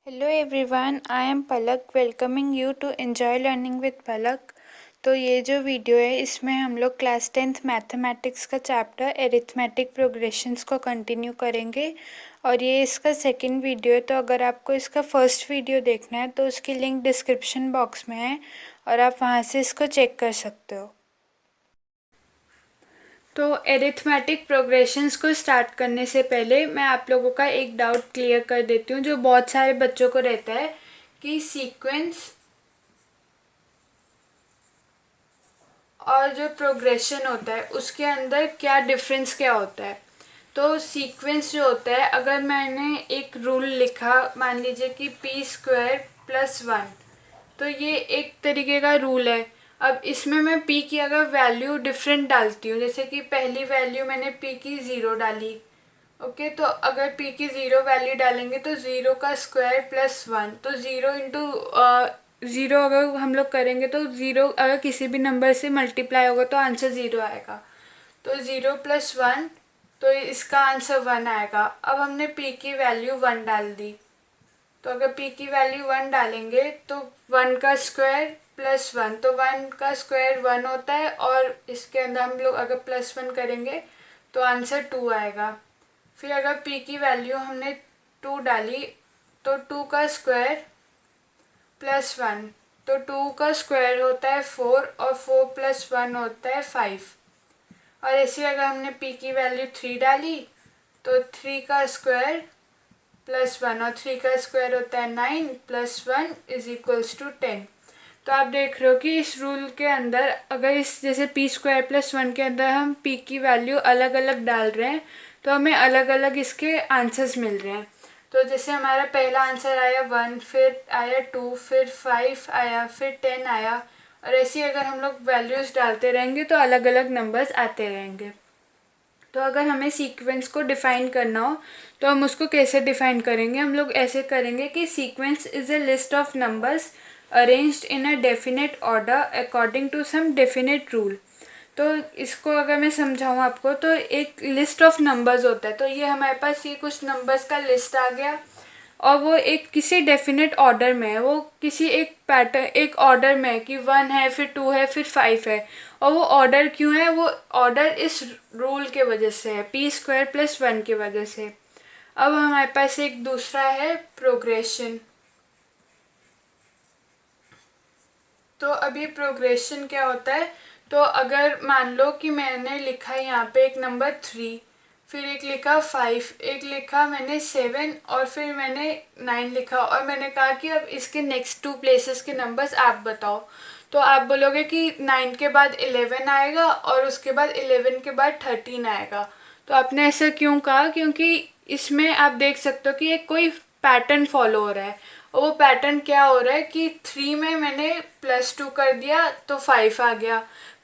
Hello everyone, I am Palak welcoming you to enjoy learning with Palak. तो ये जो video है इसमें हम लोग क्लास 10th मैथमेटिक्स का चैप्टर एरिथमेटिक प्रोग्रेशंस को कंटिन्यू करेंगे और ये इसका सेकंड वीडियो है। तो अगर आपको इसका फर्स्ट वीडियो देखना है तो उसकी लिंक डिस्क्रिप्शन बॉक्स में है और आप वहाँ से इसको चेक कर सकते हो। तो एरिथमेटिक प्रोग्रेशंस को स्टार्ट करने से पहले मैं आप लोगों का एक डाउट क्लियर कर देती हूँ जो बहुत सारे बच्चों को रहता है कि सीक्वेंस और जो प्रोग्रेशन होता है उसके अंदर क्या डिफरेंस क्या होता है। तो सीक्वेंस जो होता है, अगर मैंने एक रूल लिखा, मान लीजिए कि p² + 1, तो ये एक तरीके का रूल है। अब इसमें मैं p की अगर वैल्यू डिफरेंट डालती हूँ, जैसे कि पहली वैल्यू मैंने p की 0 डाली, ओके, तो अगर p की 0 वैल्यू डालेंगे तो 0² + 1, तो 0 अगर हम लोग करेंगे तो 0 अगर किसी भी नंबर से मल्टीप्लाई होगा तो आंसर 0 आएगा। तो 0 + 1, तो इसका आंसर 1 आएगा। अब हमने p की वैल्यू 1 डाल दी, तो अगर p की वैल्यू 1 डालेंगे तो 1² + 1, तो 1² 1 होता है, और इसके अंदर हम लोग अगर +1 करेंगे तो आंसर 2 आएगा। फिर अगर p की वैल्यू हमने 2 डाली तो 2² + 1, तो 2² होता है 4 और 4 + 1 होता है 5। और ऐसे अगर हमने p की वैल्यू 3 डाली तो 3² + 1, और 3² होता है 9 + 1 = 10। तो आप देख रहे हो कि इस रूल के अंदर अगर इस जैसे p² + 1 के अंदर हम p की वैल्यू अलग अलग डाल रहे हैं तो हमें अलग अलग इसके आंसर्स मिल रहे हैं। तो जैसे हमारा पहला आंसर आया 1, फिर आया 2, फिर 5 आया, फिर 10 आया, और ऐसे अगर हम लोग वैल्यूज़ डालते रहेंगे तो अलग अलग नंबर्स आते रहेंगे। तो अगर हमें सीक्वेंस को डिफ़ाइन करना हो तो हम उसको कैसे डिफ़ाइन करेंगे? हम लोग ऐसे करेंगे कि sequence is a list of numbers arranged in a definite order according to some definite rule. तो इसको अगर मैं समझाऊँ आपको, तो एक लिस्ट ऑफ नंबर्स होता है, तो ये हमारे पास ये कुछ नंबर्स का लिस्ट आ गया और वो एक किसी डेफिनेट ऑर्डर में है, वो किसी एक पैटर्न एक ऑर्डर में है कि 1 है, फिर 2 है, फिर 5 है। और वो ऑर्डर क्यों है? वो ऑर्डर इस रूल के वजह से है, p² + 1 की वजह से। अब हमारे पास एक दूसरा है प्रोग्रेशन। तो अभी प्रोग्रेशन क्या होता है? तो अगर मान लो कि मैंने लिखा है यहाँ पे एक नंबर 3, फिर एक लिखा 5, एक लिखा मैंने 7, और फिर मैंने 9 लिखा, और मैंने कहा कि अब इसके नेक्स्ट 2 प्लेसेस के नंबर्स आप बताओ। तो आप बोलोगे कि 9 के बाद 11 आएगा और उसके बाद 11 के बाद 13 आएगा। तो आपने ऐसा क्यों कहा? क्योंकि इसमें आप देख सकते हो कि एक कोई पैटर्न फॉलो हो रहा है, और वो पैटर्न क्या हो रहा है कि 3 में मैंने +2 कर दिया तो 5 आ गया,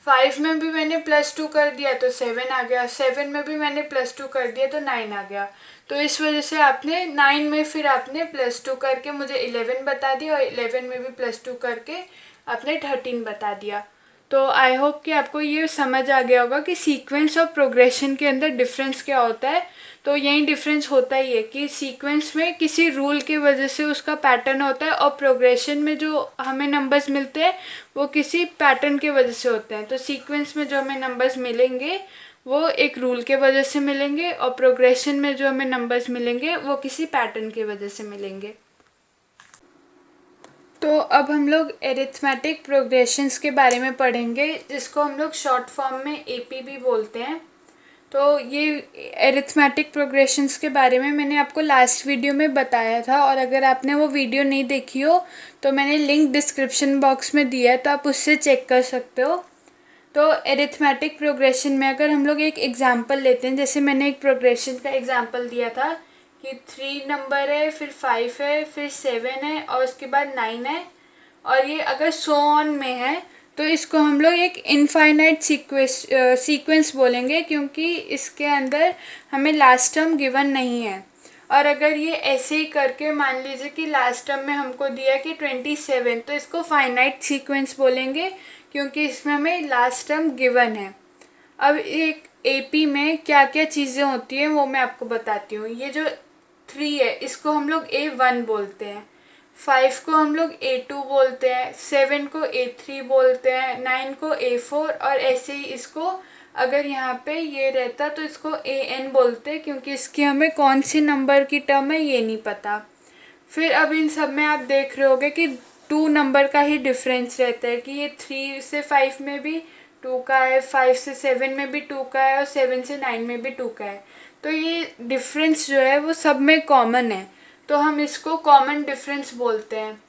5 में भी मैंने +2 कर दिया तो 7 आ गया, 7 में भी मैंने +2 कर दिया तो 9 आ गया। तो इस वजह से आपने 9 में फिर आपने +2 करके मुझे 11 बता दिया, और 11 में भी +2 करके आपने 13 बता दिया। तो आई होप कि आपको ये समझ आ गया होगा कि सीक्वेंस और प्रोग्रेशन के अंदर डिफरेंस क्या होता है। तो यही डिफरेंस होता ही है कि सीक्वेंस में किसी रूल की वजह से उसका पैटर्न होता है, और प्रोग्रेशन में जो हमें नंबर्स मिलते हैं वो किसी पैटर्न की वजह से होते हैं। तो सीक्वेंस में जो हमें नंबर्स मिलेंगे वो एक रूल के वजह से मिलेंगे, और प्रोग्रेशन में जो हमें नंबर्स मिलेंगे वो किसी पैटर्न की वजह से मिलेंगे। तो अब हम लोग एरिथमेटिक प्रोग्रेशंस के बारे में पढ़ेंगे, जिसको हम लोग शॉर्ट फॉर्म में एपी भी बोलते हैं। तो ये एरिथमेटिक प्रोग्रेशंस के बारे में मैंने आपको लास्ट वीडियो में बताया था, और अगर आपने वो वीडियो नहीं देखी हो तो मैंने लिंक डिस्क्रिप्शन बॉक्स में दिया है, तो आप उससे चेक कर सकते हो। तो एरिथमेटिक प्रोग्रेशन में अगर हम लोग एक एग्जांपल लेते हैं, जैसे मैंने एक प्रोग्रेशन का एग्जांपल दिया था कि 3 नंबर है, फिर 5 है, फिर 7 है, और उसके बाद 9 है, और ये अगर सो ऑन में है तो इसको हम लोग एक इनफाइनाइट सीक्वेंस बोलेंगे, क्योंकि इसके अंदर हमें लास्ट टर्म गिवन नहीं है। और अगर ये ऐसे ही करके मान लीजिए कि लास्ट टर्म में हमको दिया कि 27, तो इसको फाइनाइट सीक्वेंस बोलेंगे, क्योंकि इसमें हमें लास्ट टर्म गिवन है। अब एक एपी में क्या क्या चीज़ें होती हैं वो मैं आपको बताती हूँ। ये जो 3 है इसको हम लोग A1 बोलते हैं, 5 को हम लोग A2 बोलते हैं, 7 को A3 बोलते हैं, 9 को A4 और ऐसे ही इसको अगर यहाँ पे ये रहता तो इसको AN बोलते हैं, क्योंकि इसकी हमें कौन सी नंबर की टर्म है ये नहीं पता। फिर अब इन सब में आप देख रहे होगे कि 2 नंबर का ही डिफरेंस रहता है, कि ये 3 से 5 में भी 2 का है, 5 से 7 में भी 2 का है और 7 से 9 में भी 2 का है। तो ये डिफरेंस जो है वो सब में कॉमन है, तो हम इसको कॉमन डिफरेंस बोलते हैं।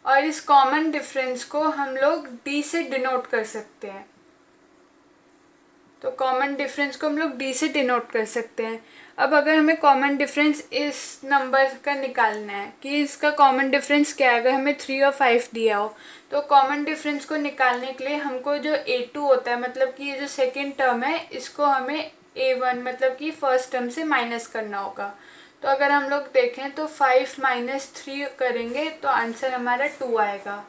और इस कॉमन डिफरेंस को हम लोग D से डिनोट कर सकते हैं। तो कॉमन डिफरेंस को हम लोग D से डिनोट कर सकते हैं। अब अगर हमें कॉमन डिफरेंस इस नंबर का निकालना है कि इसका कॉमन डिफरेंस क्या है, अगर हमें 3 और 5 दिया हो, तो कॉमन डिफरेंस को निकालने के लिए हमको जो A2 होता है, मतलब कि ये जो सेकेंड टर्म है, इसको हमें A1 मतलब कि फर्स्ट टर्म से माइनस करना होगा। तो अगर हम लोग देखें तो 5 माइनस 3 करेंगे तो आंसर हमारा 2 आएगा।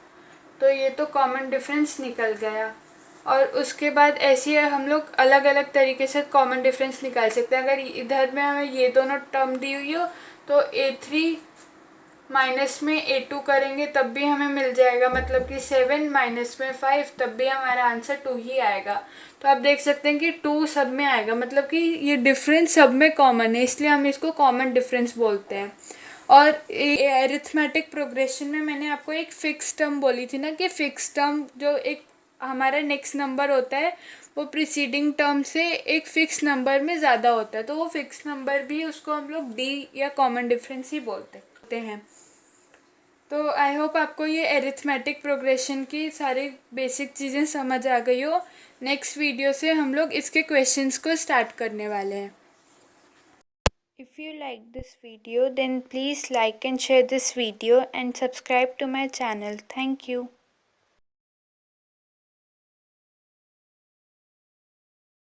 तो ये तो कॉमन डिफरेंस निकल गया। और उसके बाद ऐसे ही हम लोग अलग अलग तरीके से कॉमन डिफरेंस निकाल सकते हैं। अगर इधर में हमें ये दोनों टर्म दी हुई हो तो A3 माइनस में A2 करेंगे तब भी हमें मिल जाएगा, मतलब कि 7 माइनस में 5 तब भी हमारा आंसर 2 ही आएगा। तो आप देख सकते हैं कि 2 सब में आएगा, मतलब कि ये डिफरेंस सब में कॉमन है, इसलिए हम इसको कॉमन डिफरेंस बोलते हैं। और एरिथमेटिक प्रोग्रेशन में मैंने आपको एक फिक्स टर्म बोली थी ना, कि फिक्स टर्म जो एक हमारा नेक्स्ट नंबर होता है वो प्रीसीडिंग टर्म से एक फिक्स नंबर में ज़्यादा होता है, तो वो फिक्स नंबर भी उसको हम लोग D या कॉमन डिफरेंस ही बोलते हैं। तो आई होप आपको ये एरिथमेटिक प्रोग्रेशन की सारी बेसिक चीज़ें समझ आ गई हो। नेक्स्ट वीडियो से हम लोग इसके क्वेश्चंस को स्टार्ट करने वाले हैं। If you like this video, then please like and share this video and subscribe to my channel. Thank you.